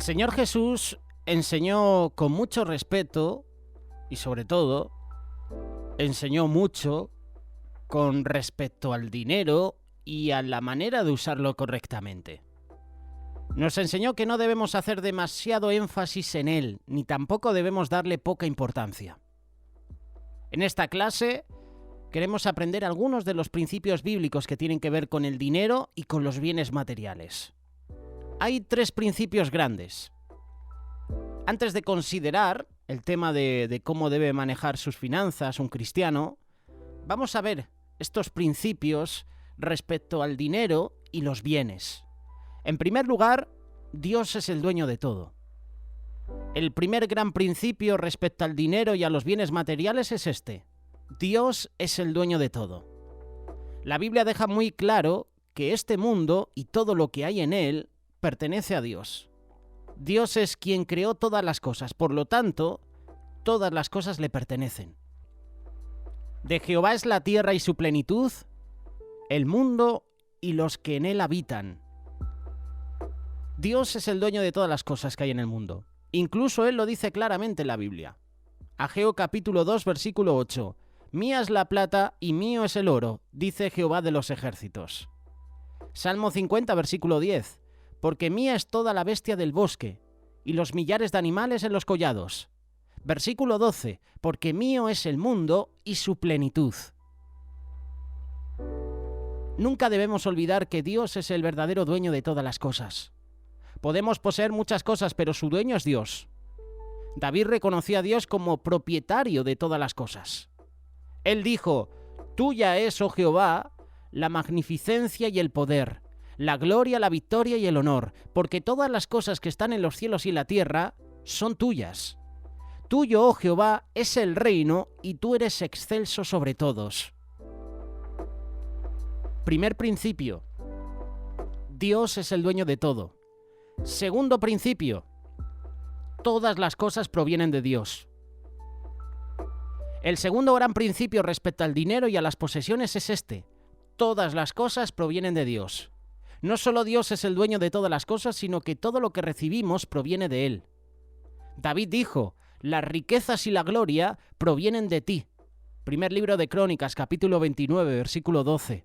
Señor Jesús enseñó con mucho respeto y sobre todo enseñó mucho con respecto al dinero y a la manera de usarlo correctamente. Nos enseñó que no debemos hacer demasiado énfasis en él, ni tampoco debemos darle poca importancia. En esta clase queremos aprender algunos de los principios bíblicos que tienen que ver con el dinero y con los bienes materiales. Hay 3 principios grandes. Antes de considerar el tema de cómo debe manejar sus finanzas un cristiano, vamos a ver estos principios respecto al dinero y los bienes. En primer lugar, Dios es el dueño de todo. El primer gran principio respecto al dinero y a los bienes materiales es este: Dios es el dueño de todo. La Biblia deja muy claro que este mundo y todo lo que hay en él pertenece a Dios. Dios es quien creó todas las cosas, por lo tanto, todas las cosas le pertenecen. De Jehová es la tierra y su plenitud, el mundo y los que en él habitan. Dios es el dueño de todas las cosas que hay en el mundo. Incluso él lo dice claramente en la Biblia. Ageo capítulo 2, versículo 8. Mía es la plata y mío es el oro, dice Jehová de los ejércitos. Salmo 50, versículo 10. Porque mía es toda la bestia del bosque, y los millares de animales en los collados. Versículo 12. Porque mío es el mundo y su plenitud. Nunca debemos olvidar que Dios es el verdadero dueño de todas las cosas. Podemos poseer muchas cosas, pero su dueño es Dios. David reconoció a Dios como propietario de todas las cosas. Él dijo: tuya es, oh Jehová, la magnificencia y el poder, la gloria, la victoria y el honor, porque todas las cosas que están en los cielos y en la tierra son tuyas. Tuyo, oh Jehová, es el reino, y tú eres excelso sobre todos. Primer principio: Dios es el dueño de todo. Segundo principio: todas las cosas provienen de Dios. El segundo gran principio respecto al dinero y a las posesiones es este: todas las cosas provienen de Dios. No solo Dios es el dueño de todas las cosas, sino que todo lo que recibimos proviene de Él. David dijo: las riquezas y la gloria provienen de ti. Primer libro de Crónicas, capítulo 29, versículo 12.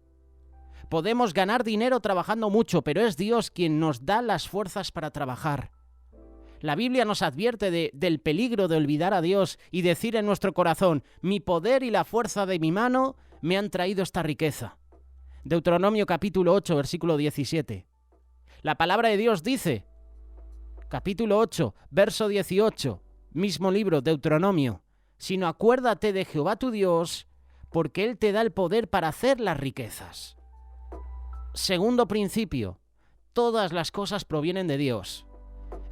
Podemos ganar dinero trabajando mucho, pero es Dios quien nos da las fuerzas para trabajar. La Biblia nos advierte del peligro de olvidar a Dios y decir en nuestro corazón: mi poder y la fuerza de mi mano me han traído esta riqueza. Deuteronomio capítulo 8, versículo 17. La palabra de Dios dice, capítulo 8, verso 18, mismo libro, Deuteronomio: sino acuérdate de Jehová tu Dios, porque Él te da el poder para hacer las riquezas. Segundo principio: todas las cosas provienen de Dios.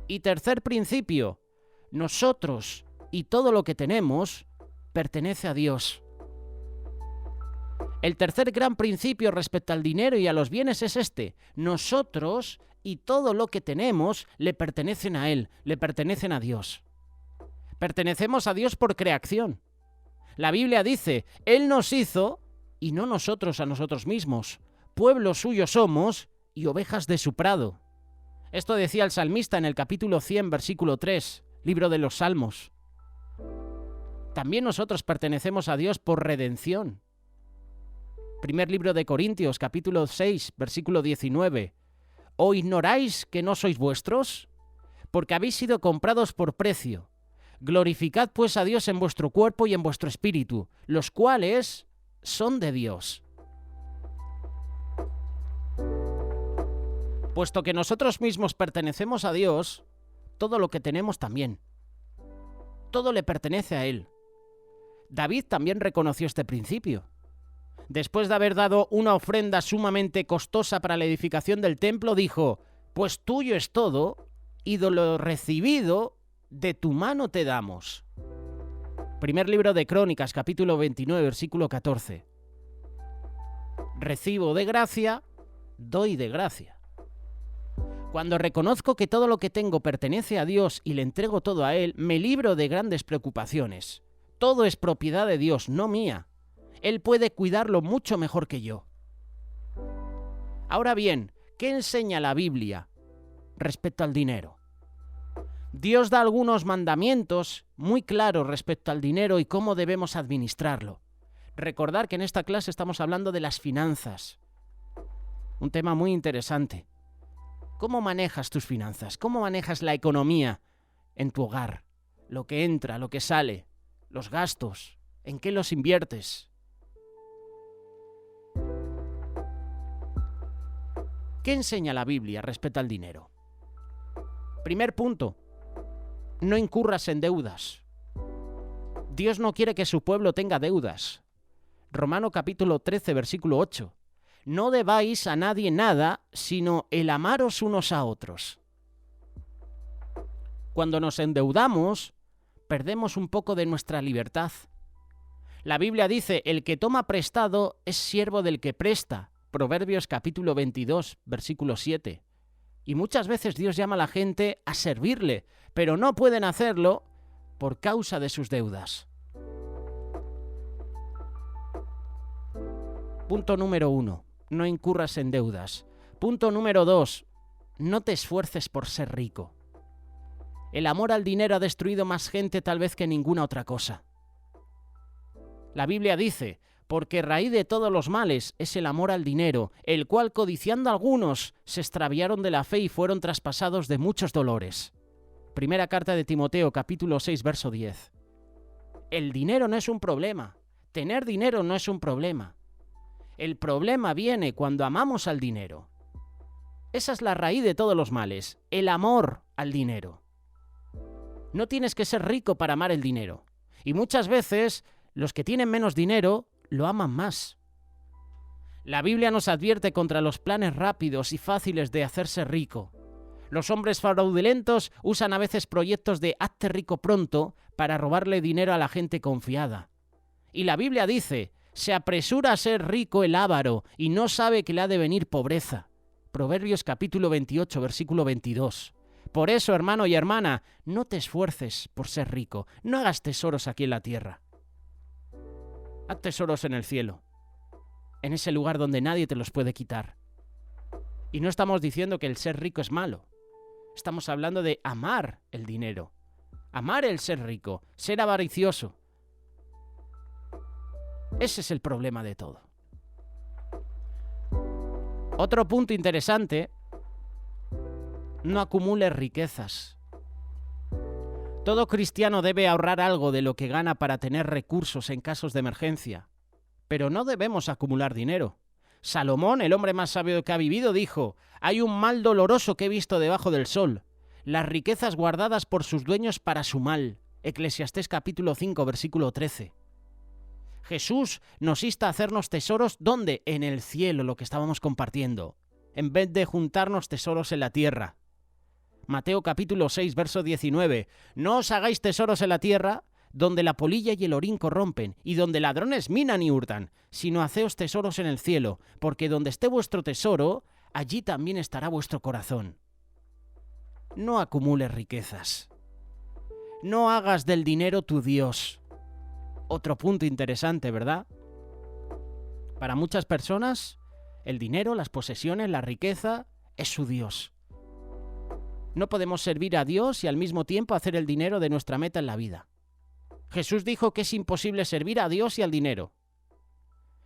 Y tercer principio: nosotros y todo lo que tenemos pertenece a Dios. El tercer gran principio respecto al dinero y a los bienes es este: nosotros y todo lo que tenemos le pertenecen a Él, le pertenecen a Dios. Pertenecemos a Dios por creación. La Biblia dice: Él nos hizo y no nosotros a nosotros mismos. Pueblo suyo somos y ovejas de su prado. Esto decía el salmista en el capítulo 100, versículo 3, libro de los Salmos. También nosotros pertenecemos a Dios por redención. Primer libro de Corintios, capítulo 6, versículo 19. ¿O ignoráis que no sois vuestros? Porque habéis sido comprados por precio. Glorificad pues a Dios en vuestro cuerpo y en vuestro espíritu, los cuales son de Dios. Puesto que nosotros mismos pertenecemos a Dios, todo lo que tenemos también. Todo le pertenece a Él. David también reconoció este principio. Después de haber dado una ofrenda sumamente costosa para la edificación del templo, dijo: pues tuyo es todo, y de lo recibido de tu mano te damos. Primer libro de Crónicas, capítulo 29, versículo 14. Recibo de gracia, doy de gracia. Cuando reconozco que todo lo que tengo pertenece a Dios y le entrego todo a Él, me libro de grandes preocupaciones. Todo es propiedad de Dios, no mía. Él puede cuidarlo mucho mejor que yo. Ahora bien, ¿qué enseña la Biblia respecto al dinero? Dios da algunos mandamientos muy claros respecto al dinero y cómo debemos administrarlo. Recordar que en esta clase estamos hablando de las finanzas. Un tema muy interesante. ¿Cómo manejas tus finanzas? ¿Cómo manejas la economía en tu hogar? Lo que entra, lo que sale, los gastos, ¿en qué los inviertes? ¿Qué enseña la Biblia respecto al dinero? Primer punto, no incurras en deudas. Dios no quiere que su pueblo tenga deudas. Romano capítulo 13, versículo 8. No debáis a nadie nada, sino el amaros unos a otros. Cuando nos endeudamos, perdemos un poco de nuestra libertad. La Biblia dice, el que toma prestado es siervo del que presta. Proverbios capítulo 22, versículo 7. Y muchas veces Dios llama a la gente a servirle, pero no pueden hacerlo por causa de sus deudas. Punto número 1. No incurras en deudas. Punto número 2. No te esfuerces por ser rico. El amor al dinero ha destruido más gente tal vez que ninguna otra cosa. La Biblia dice, porque raíz de todos los males es el amor al dinero, el cual codiciando algunos se extraviaron de la fe y fueron traspasados de muchos dolores. Primera carta de Timoteo, capítulo 6, verso 10. El dinero no es un problema. Tener dinero no es un problema. El problema viene cuando amamos al dinero. Esa es la raíz de todos los males, el amor al dinero. No tienes que ser rico para amar el dinero. Y muchas veces los que tienen menos dinero lo aman más. La Biblia nos advierte contra los planes rápidos y fáciles de hacerse rico. Los hombres fraudulentos usan a veces proyectos de hazte rico pronto para robarle dinero a la gente confiada. Y la Biblia dice, se apresura a ser rico el avaro y no sabe que le ha de venir pobreza. Proverbios capítulo 28, versículo 22. Por eso, hermano y hermana, no te esfuerces por ser rico. No hagas tesoros aquí en la tierra. Haz tesoros en el cielo, en ese lugar donde nadie te los puede quitar. Y no estamos diciendo que el ser rico es malo. Estamos hablando de amar el dinero, amar el ser rico, ser avaricioso. Ese es el problema de todo. Otro punto interesante, no acumules riquezas. Todo cristiano debe ahorrar algo de lo que gana para tener recursos en casos de emergencia. Pero no debemos acumular dinero. Salomón, el hombre más sabio que ha vivido, dijo, hay un mal doloroso que he visto debajo del sol, las riquezas guardadas por sus dueños para su mal. Eclesiastés capítulo 5, versículo 13. Jesús nos insta a hacernos tesoros, ¿dónde? En el cielo, lo que estábamos compartiendo, en vez de juntarnos tesoros en la tierra. Mateo capítulo 6, verso 19. No os hagáis tesoros en la tierra, donde la polilla y el orín corrompen, y donde ladrones minan y hurtan, sino haceos tesoros en el cielo, porque donde esté vuestro tesoro, allí también estará vuestro corazón. No acumules riquezas. No hagas del dinero tu Dios. Otro punto interesante, ¿verdad? Para muchas personas, el dinero, las posesiones, la riqueza, es su Dios. No podemos servir a Dios y al mismo tiempo hacer el dinero de nuestra meta en la vida. Jesús dijo que es imposible servir a Dios y al dinero.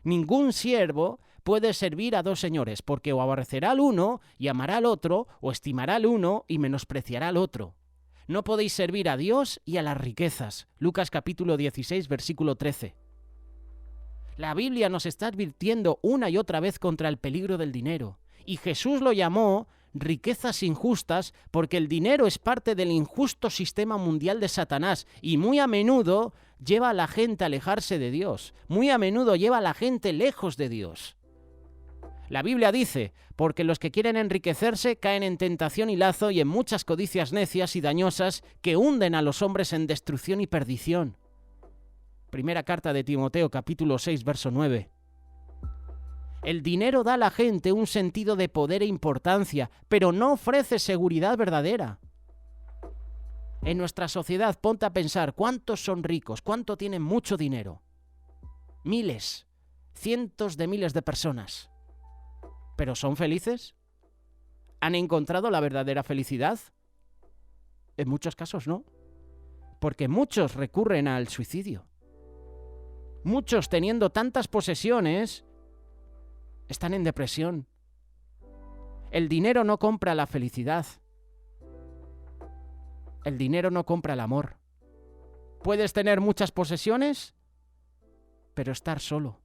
Ningún siervo puede servir a dos señores, porque o aborrecerá al uno y amará al otro, o estimará al uno y menospreciará al otro. No podéis servir a Dios y a las riquezas. Lucas capítulo 16, versículo 13. La Biblia nos está advirtiendo una y otra vez contra el peligro del dinero. Y Jesús lo llamó riquezas injustas porque el dinero es parte del injusto sistema mundial de Satanás y muy a menudo lleva a la gente a alejarse de Dios. Muy a menudo lleva a la gente lejos de Dios. La Biblia dice, porque los que quieren enriquecerse caen en tentación y lazo y en muchas codicias necias y dañosas que hunden a los hombres en destrucción y perdición. Primera carta de Timoteo, capítulo 6, verso 9. El dinero da a la gente un sentido de poder e importancia, pero no ofrece seguridad verdadera. En nuestra sociedad, ponte a pensar, ¿cuántos son ricos? ¿Cuánto tienen mucho dinero? Miles, cientos de miles de personas. ¿Pero son felices? ¿Han encontrado la verdadera felicidad? En muchos casos no, porque muchos recurren al suicidio. Muchos, teniendo tantas posesiones, están en depresión. El dinero no compra la felicidad. El dinero no compra el amor. Puedes tener muchas posesiones, pero estar solo.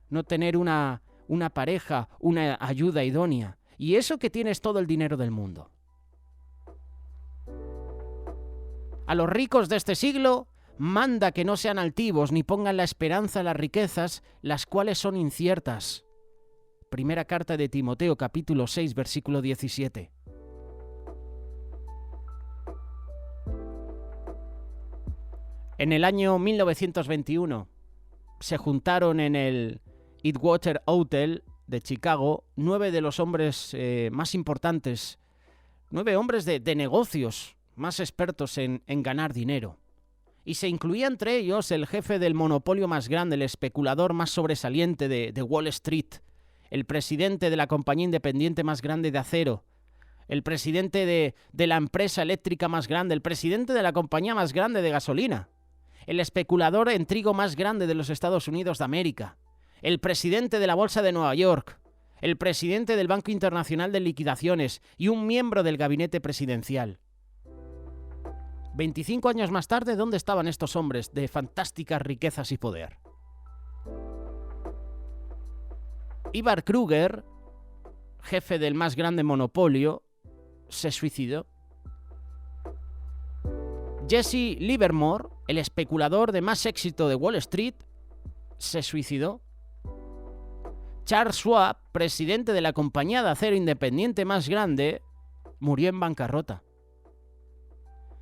No tener una pareja, una ayuda idónea. Y eso que tienes todo el dinero del mundo. A los ricos de este siglo manda que no sean altivos ni pongan la esperanza en las riquezas, las cuales son inciertas. Primera carta de Timoteo, capítulo 6, versículo 17. En el año 1921 se juntaron en el Edgewater Hotel de Chicago 9 de los hombres más importantes, 9 hombres de negocios más expertos en ganar dinero. Y se incluía entre ellos el jefe del monopolio más grande, el especulador más sobresaliente de Wall Street, el presidente de la compañía independiente más grande de acero, el presidente de la empresa eléctrica más grande, el presidente de la compañía más grande de gasolina, el especulador en trigo más grande de los Estados Unidos de América, el presidente de la Bolsa de Nueva York, el presidente del Banco Internacional de Liquidaciones y un miembro del gabinete presidencial. 25 años más tarde, ¿dónde estaban estos hombres de fantásticas riquezas y poder? Ivar Kruger, jefe del más grande monopolio, se suicidó. Jesse Livermore, el especulador de más éxito de Wall Street, se suicidó. Charles Schwab, presidente de la compañía de acero independiente más grande, murió en bancarrota.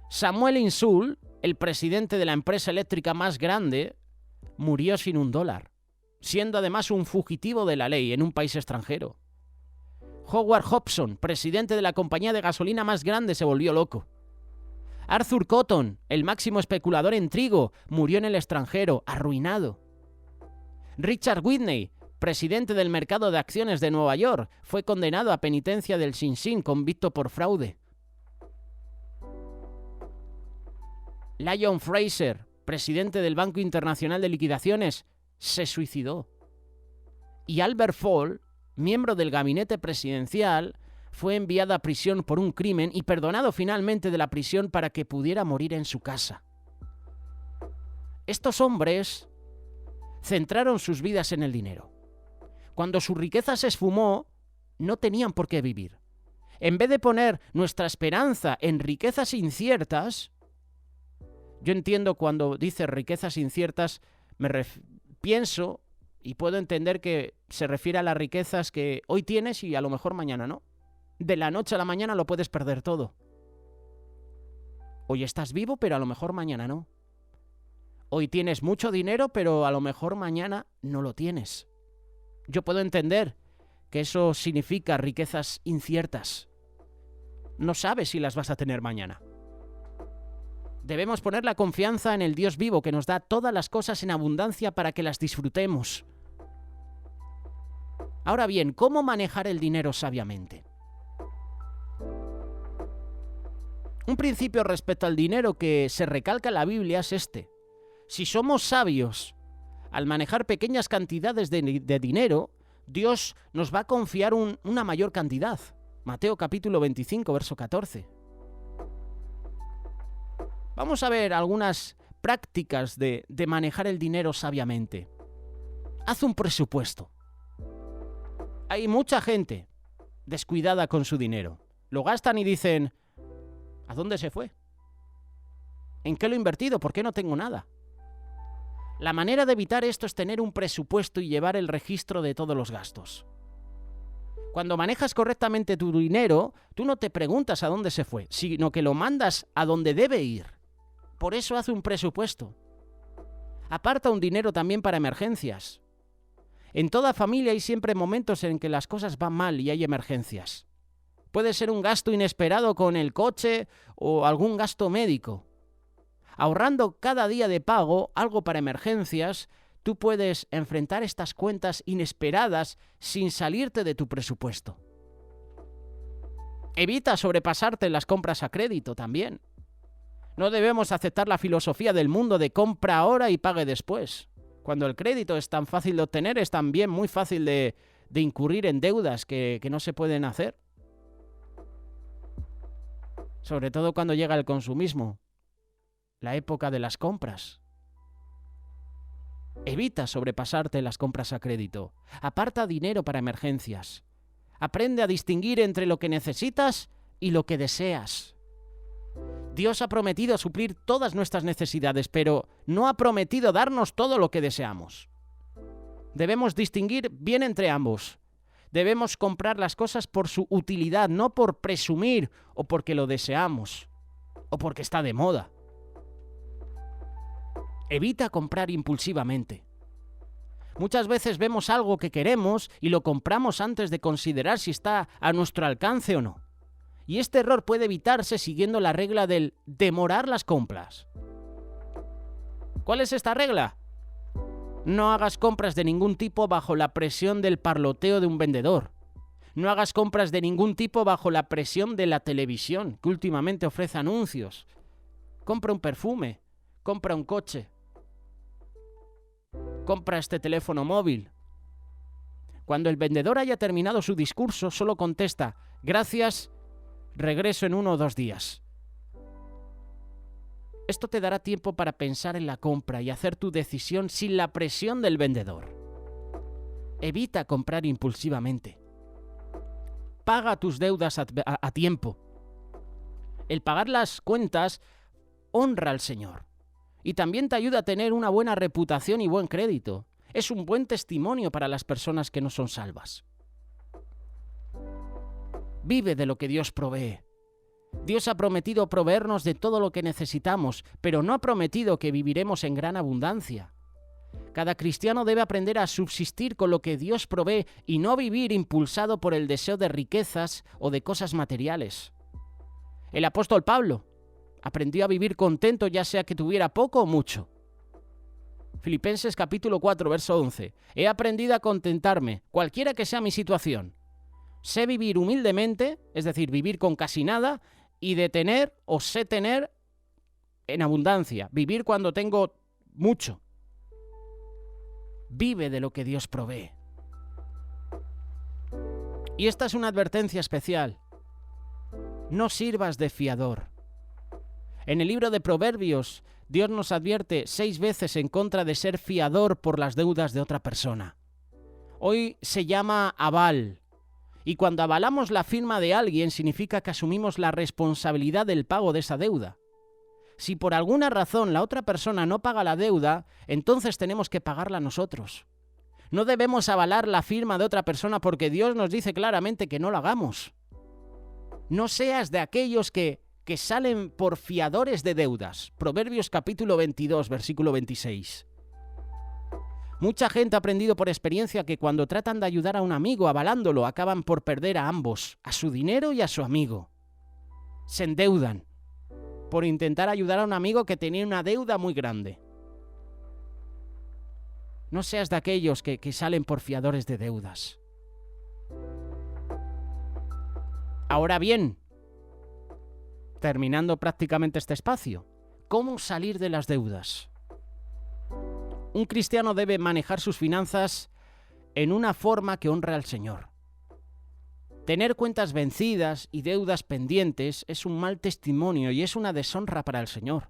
Samuel Insull, el presidente de la empresa eléctrica más grande, murió sin $1, siendo además un fugitivo de la ley en un país extranjero. Howard Hobson, presidente de la compañía de gasolina más grande, se volvió loco. Arthur Cotton, el máximo especulador en trigo, murió en el extranjero, arruinado. Richard Whitney, presidente del mercado de acciones de Nueva York, fue condenado a penitencia del Sing Sing, convicto por fraude. Lyon Fraser, presidente del Banco Internacional de Liquidaciones, se suicidó. Y Albert Fall, miembro del gabinete presidencial, fue enviado a prisión por un crimen y perdonado finalmente de la prisión para que pudiera morir en su casa. Estos hombres centraron sus vidas en el dinero. Cuando su riqueza se esfumó, no tenían por qué vivir. En vez de poner nuestra esperanza en riquezas inciertas, yo entiendo cuando dice riquezas inciertas, pienso y puedo entender que se refiere a las riquezas que hoy tienes y a lo mejor mañana no. De la noche a la mañana lo puedes perder todo. Hoy estás vivo, pero a lo mejor mañana no. Hoy tienes mucho dinero, pero a lo mejor mañana no lo tienes. Yo puedo entender que eso significa riquezas inciertas. No sabes si las vas a tener mañana. Debemos poner la confianza en el Dios vivo que nos da todas las cosas en abundancia para que las disfrutemos. Ahora bien, ¿cómo manejar el dinero sabiamente? Un principio respecto al dinero que se recalca en la Biblia es este. Si somos sabios al manejar pequeñas cantidades de dinero, Dios nos va a confiar una mayor cantidad. Mateo capítulo 25, verso 14. Vamos a ver algunas prácticas de manejar el dinero sabiamente. Haz un presupuesto. Hay mucha gente descuidada con su dinero. Lo gastan y dicen, ¿a dónde se fue? ¿En qué lo he invertido? ¿Por qué no tengo nada? La manera de evitar esto es tener un presupuesto y llevar el registro de todos los gastos. Cuando manejas correctamente tu dinero, tú no te preguntas a dónde se fue, sino que lo mandas a donde debe ir. Por eso haz un presupuesto. Aparta un dinero también para emergencias. En toda familia hay siempre momentos en que las cosas van mal y hay emergencias. Puede ser un gasto inesperado con el coche o algún gasto médico. Ahorrando cada día de pago algo para emergencias, tú puedes enfrentar estas cuentas inesperadas sin salirte de tu presupuesto. Evita sobrepasarte en las compras a crédito también. No debemos aceptar la filosofía del mundo de compra ahora y pague después. Cuando el crédito es tan fácil de obtener, es también muy fácil de incurrir en deudas que no se pueden hacer. Sobre todo cuando llega el consumismo, la época de las compras. Evita sobrepasarte en las compras a crédito. Aparta dinero para emergencias. Aprende a distinguir entre lo que necesitas y lo que deseas. Dios ha prometido suplir todas nuestras necesidades, pero no ha prometido darnos todo lo que deseamos. Debemos distinguir bien entre ambos. Debemos comprar las cosas por su utilidad, no por presumir o porque lo deseamos o porque está de moda. Evita comprar impulsivamente. Muchas veces vemos algo que queremos y lo compramos antes de considerar si está a nuestro alcance o no. Y este error puede evitarse siguiendo la regla del demorar las compras. ¿Cuál es esta regla? No hagas compras de ningún tipo bajo la presión del parloteo de un vendedor. No hagas compras de ningún tipo bajo la presión de la televisión, que últimamente ofrece anuncios. Compra un perfume, compra un coche, compra este teléfono móvil. Cuando el vendedor haya terminado su discurso, solo contesta: gracias, regreso en 1 o 2 días. Esto te dará tiempo para pensar en la compra y hacer tu decisión sin la presión del vendedor. Evita comprar impulsivamente. Paga tus deudas a tiempo. El pagar las cuentas honra al Señor y también te ayuda a tener una buena reputación y buen crédito. Es un buen testimonio para las personas que no son salvas. Vive de lo que Dios provee. Dios ha prometido proveernos de todo lo que necesitamos, pero no ha prometido que viviremos en gran abundancia. Cada cristiano debe aprender a subsistir con lo que Dios provee y no vivir impulsado por el deseo de riquezas o de cosas materiales. El apóstol Pablo aprendió a vivir contento ya sea que tuviera poco o mucho. Filipenses capítulo 4, verso 11. He aprendido a contentarme, cualquiera que sea mi situación. Sé vivir humildemente, es decir, vivir con casi nada, y de tener o sé tener en abundancia, vivir cuando tengo mucho. Vive de lo que Dios provee. Y esta es una advertencia especial. No sirvas de fiador. En el libro de Proverbios, Dios nos advierte 6 veces en contra de ser fiador por las deudas de otra persona. Hoy se llama aval. Y cuando avalamos la firma de alguien significa que asumimos la responsabilidad del pago de esa deuda. Si por alguna razón la otra persona no paga la deuda, entonces tenemos que pagarla nosotros. No debemos avalar la firma de otra persona porque Dios nos dice claramente que no lo hagamos. No seas de aquellos que salen por fiadores de deudas. Proverbios capítulo 22, versículo 26. Mucha gente ha aprendido por experiencia que cuando tratan de ayudar a un amigo avalándolo, acaban por perder a ambos, a su dinero y a su amigo. Se endeudan por intentar ayudar a un amigo que tenía una deuda muy grande. No seas de aquellos que salen por fiadores de deudas. Ahora bien, terminando prácticamente este espacio, ¿cómo salir de las deudas? Un cristiano debe manejar sus finanzas en una forma que honre al Señor. Tener cuentas vencidas y deudas pendientes es un mal testimonio y es una deshonra para el Señor.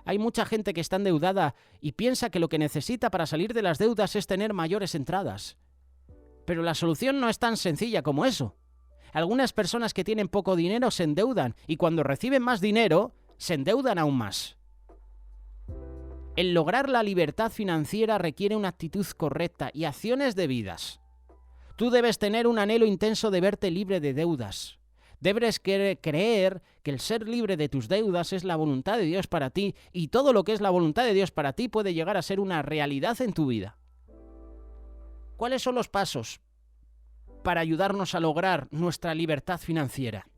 Hay mucha gente que está endeudada y piensa que lo que necesita para salir de las deudas es tener mayores entradas. Pero la solución no es tan sencilla como eso. Algunas personas que tienen poco dinero se endeudan y cuando reciben más dinero, se endeudan aún más. El lograr la libertad financiera requiere una actitud correcta y acciones debidas. Tú debes tener un anhelo intenso de verte libre de deudas. Debes creer que el ser libre de tus deudas es la voluntad de Dios para ti y todo lo que es la voluntad de Dios para ti puede llegar a ser una realidad en tu vida. ¿Cuáles son los pasos para ayudarnos a lograr nuestra libertad financiera?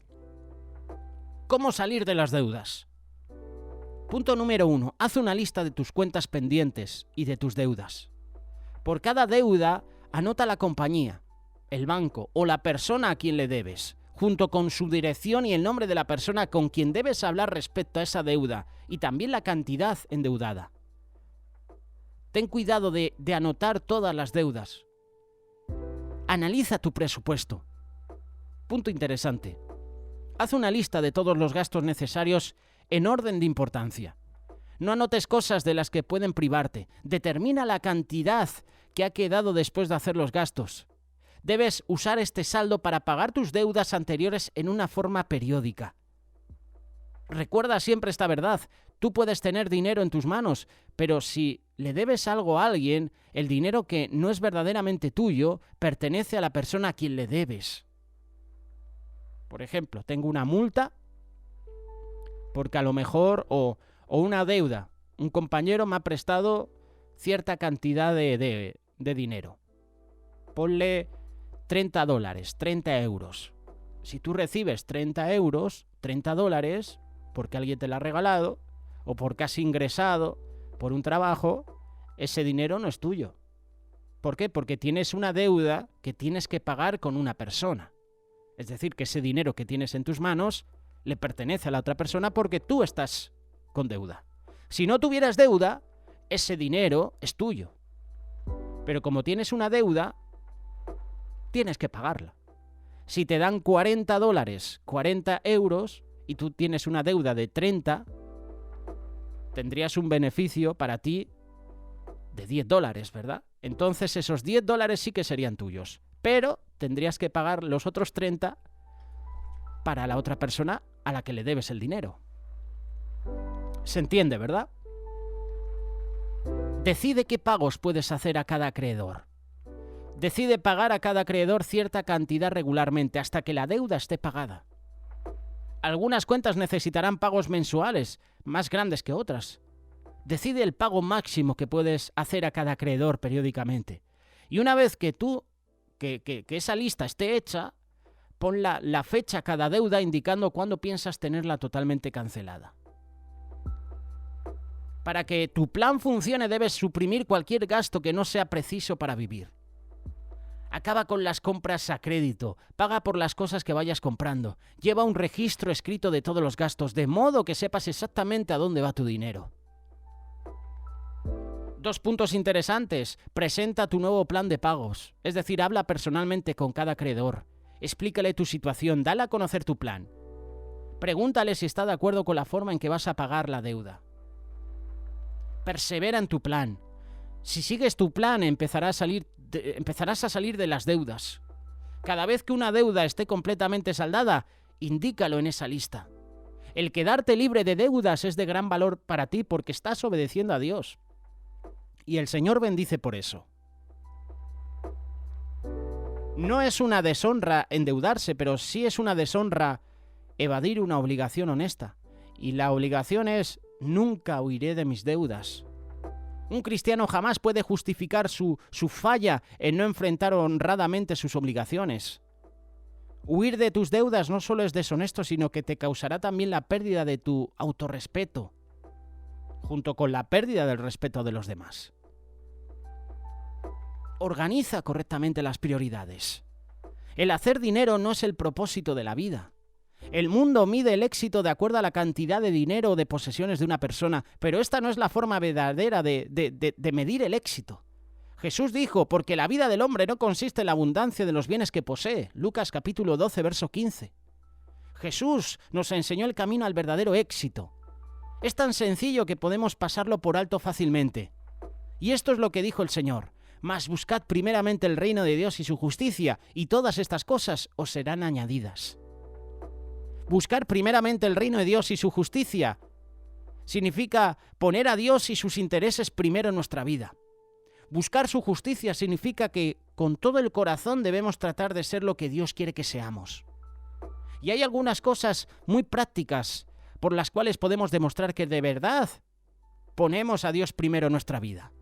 ¿Cómo salir de las deudas? Punto número 1. Haz una lista de tus cuentas pendientes y de tus deudas. Por cada deuda, anota la compañía, el banco o la persona a quien le debes. junto con su dirección y el nombre de la persona con quien debes hablar respecto a esa deuda y también la cantidad endeudada. Ten cuidado de anotar todas las deudas. Analiza tu presupuesto. Punto interesante. Haz una lista de todos los gastos necesarios en orden de importancia. No anotes cosas de las que pueden privarte. Determina la cantidad que ha quedado después de hacer los gastos. Debes usar este saldo para pagar tus deudas anteriores en una forma periódica. Recuerda siempre esta verdad. Tú puedes tener dinero en tus manos, pero si le debes algo a alguien, el dinero que no es verdaderamente tuyo pertenece a la persona a quien le debes. Por ejemplo, tengo una multa porque a lo mejor, o una deuda. Un compañero me ha prestado cierta cantidad de dinero. Ponle $30, 30 euros. Si tú recibes 30 euros, 30 dólares, porque alguien te lo ha regalado, o porque has ingresado por un trabajo, ese dinero no es tuyo. ¿Por qué? Porque tienes una deuda que tienes que pagar con una persona. Es decir, que ese dinero que tienes en tus manos le pertenece a la otra persona porque tú estás con deuda. Si no tuvieras deuda, ese dinero es tuyo. Pero como tienes una deuda, tienes que pagarla. Si te dan 40 dólares, 40 euros, y tú tienes una deuda de 30, tendrías un beneficio para ti de 10 dólares, ¿verdad? Entonces esos 10 dólares sí que serían tuyos. Pero tendrías que pagar los otros 30 para la otra persona a la que le debes el dinero. ¿Se entiende, verdad? Decide qué pagos puedes hacer a cada acreedor. Decide pagar a cada acreedor cierta cantidad regularmente hasta que la deuda esté pagada. Algunas cuentas necesitarán pagos mensuales más grandes que otras. Decide el pago máximo que puedes hacer a cada acreedor periódicamente. Y una vez que esa lista esté hecha, pon la fecha a cada deuda indicando cuándo piensas tenerla totalmente cancelada. Para que tu plan funcione debes suprimir cualquier gasto que no sea preciso para vivir. Acaba con las compras a crédito, paga por las cosas que vayas comprando, lleva un registro escrito de todos los gastos, de modo que sepas exactamente a dónde va tu dinero. 2 puntos interesantes. Presenta tu nuevo plan de pagos, es decir, habla personalmente con cada acreedor. Explícale tu situación, dale a conocer tu plan. Pregúntale si está de acuerdo con la forma en que vas a pagar la deuda. Persevera en tu plan. Si sigues tu plan, empezarás a salir de las deudas. Cada vez que una deuda esté completamente saldada, indícalo en esa lista. El quedarte libre de deudas es de gran valor para ti porque estás obedeciendo a Dios. Y el Señor bendice por eso. No es una deshonra endeudarse, pero sí es una deshonra evadir una obligación honesta. Y la obligación es: nunca huiré de mis deudas. Un cristiano jamás puede justificar su falla en no enfrentar honradamente sus obligaciones. Huir de tus deudas no solo es deshonesto, sino que te causará también la pérdida de tu autorrespeto, junto con la pérdida del respeto de los demás. Organiza correctamente las prioridades. El hacer dinero no es el propósito de la vida. El mundo mide el éxito de acuerdo a la cantidad de dinero o de posesiones de una persona, pero esta no es la forma verdadera de medir el éxito. Jesús dijo: porque la vida del hombre no consiste en la abundancia de los bienes que posee. Lucas capítulo 12, verso 15. Jesús nos enseñó el camino al verdadero éxito. Es tan sencillo que podemos pasarlo por alto fácilmente. Y esto es lo que dijo el Señor: mas buscad primeramente el reino de Dios y su justicia, y todas estas cosas os serán añadidas. Buscar primeramente el reino de Dios y su justicia significa poner a Dios y sus intereses primero en nuestra vida. Buscar su justicia significa que con todo el corazón debemos tratar de ser lo que Dios quiere que seamos. Y hay algunas cosas muy prácticas por las cuales podemos demostrar que de verdad ponemos a Dios primero en nuestra vida.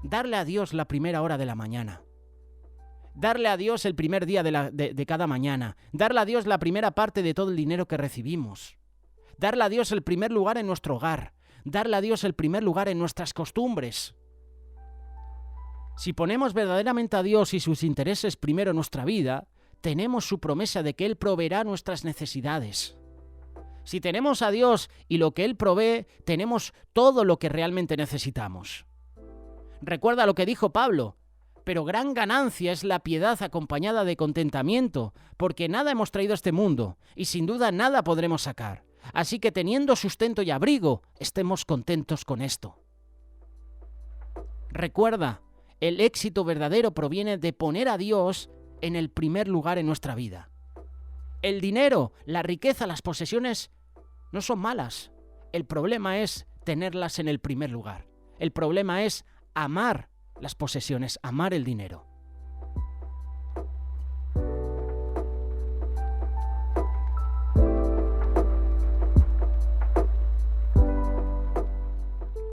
Darle a Dios la primera hora de la mañana. Darle a Dios el primer día de cada mañana. Darle a Dios la primera parte de todo el dinero que recibimos. Darle a Dios el primer lugar en nuestro hogar. Darle a Dios el primer lugar en nuestras costumbres. Si ponemos verdaderamente a Dios y sus intereses primero en nuestra vida, tenemos su promesa de que Él proveerá nuestras necesidades. Si tenemos a Dios y lo que Él provee, tenemos todo lo que realmente necesitamos. Recuerda lo que dijo Pablo: pero gran ganancia es la piedad acompañada de contentamiento, porque nada hemos traído a este mundo, y sin duda nada podremos sacar. Así que teniendo sustento y abrigo, estemos contentos con esto. Recuerda, el éxito verdadero proviene de poner a Dios en el primer lugar en nuestra vida. El dinero, la riqueza, las posesiones no son malas. El problema es tenerlas en el primer lugar. El problema es amar las posesiones, amar el dinero.